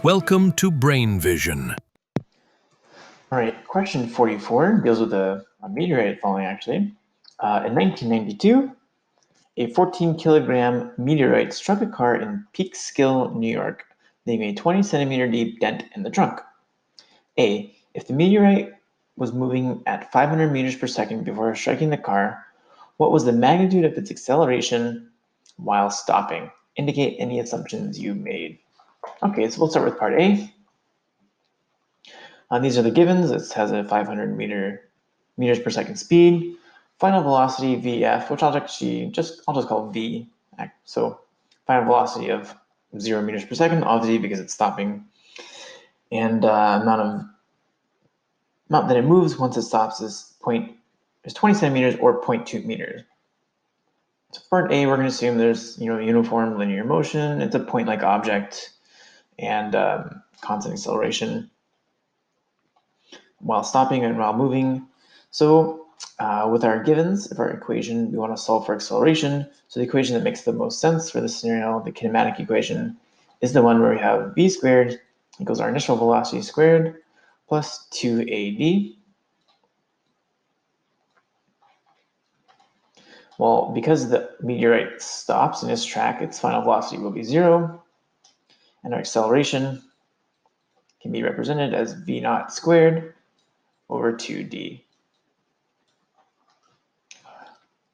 Welcome to Brain Vision. All right, question 44 deals with a meteorite falling, actually. In 1992, a 14-kilogram meteorite struck a car in Peekskill, New York, leaving a 20-centimeter deep dent in the trunk. A. If the meteorite was moving at 500 meters per second before striking the car, what was the magnitude of its acceleration while stopping? Indicate any assumptions you made. Okay, so we'll start with part A. These are the givens. It has a 500 meters per second speed. Final velocity Vf, which I'll just call V. So final velocity of 0 meters per second, obviously because it's stopping, and amount that it moves once it stops is 20 centimeters or 0.2 meters. So part A, we're going to assume there's uniform linear motion. It's a point-like object and constant acceleration while stopping and while moving. So with our givens of our equation, we want to solve for acceleration. So the equation that makes the most sense for this scenario, the kinematic equation, is the one where we have v squared equals our initial velocity squared plus 2ad. Well, because the meteorite stops in its track, its final velocity will be 0, and our acceleration can be represented as v naught squared over 2d.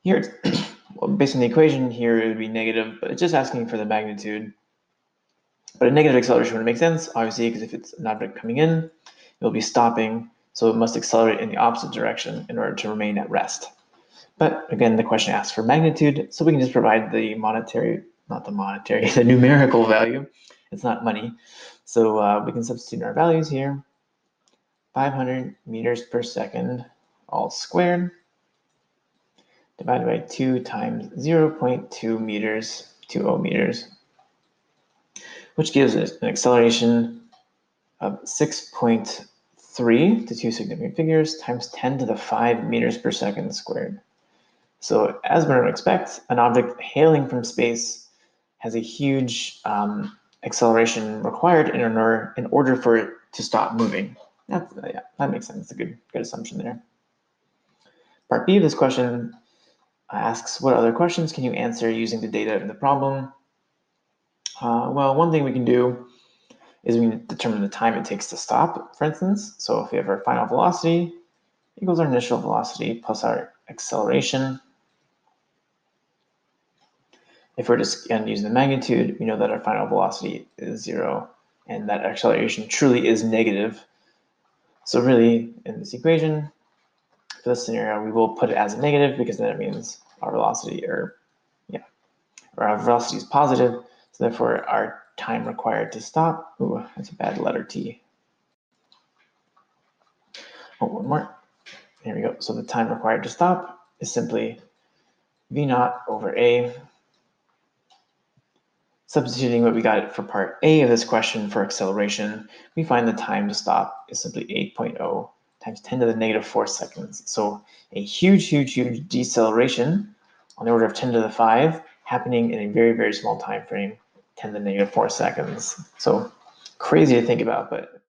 Here, well, based on the equation here, it would be negative, but it's just asking for the magnitude. But a negative acceleration would make sense, obviously, because if it's an object coming in, it will be stopping, so it must accelerate in the opposite direction in order to remain at rest. But again, the question asks for magnitude, so we can just provide the the numerical value. It's not money. So we can substitute our values here. 500 meters per second, all squared, divided by 2 times 0.2 meters, 20 meters, which gives us an acceleration of 6.3 to two significant figures times 10 to the 5 meters per second squared. So as we're going to expect, an object hailing from space has a huge acceleration required in order for it to stop moving. That makes sense. It's a good assumption there. Part B of this question asks, what other questions can you answer using the data in the problem? Well, one thing we can do is we can determine the time it takes to stop, for instance. So if we have our final velocity equals our initial velocity plus our acceleration. If we're just using the magnitude, we know that our final velocity is 0 and that acceleration truly is negative. So really, in this equation, for this scenario, we will put it as a negative because then it means our velocity our velocity is positive. So therefore, our time required to stop, that's a bad letter T. Oh, one more. There we go. So the time required to stop is simply v naught over a. Substituting what we got for part A of this question for acceleration, we find the time to stop is simply 8.0 times 10 to the negative 4 seconds. So a huge deceleration on the order of 10 to the 5 happening in a very small time frame, 10 to the negative 4 seconds. So crazy to think about, but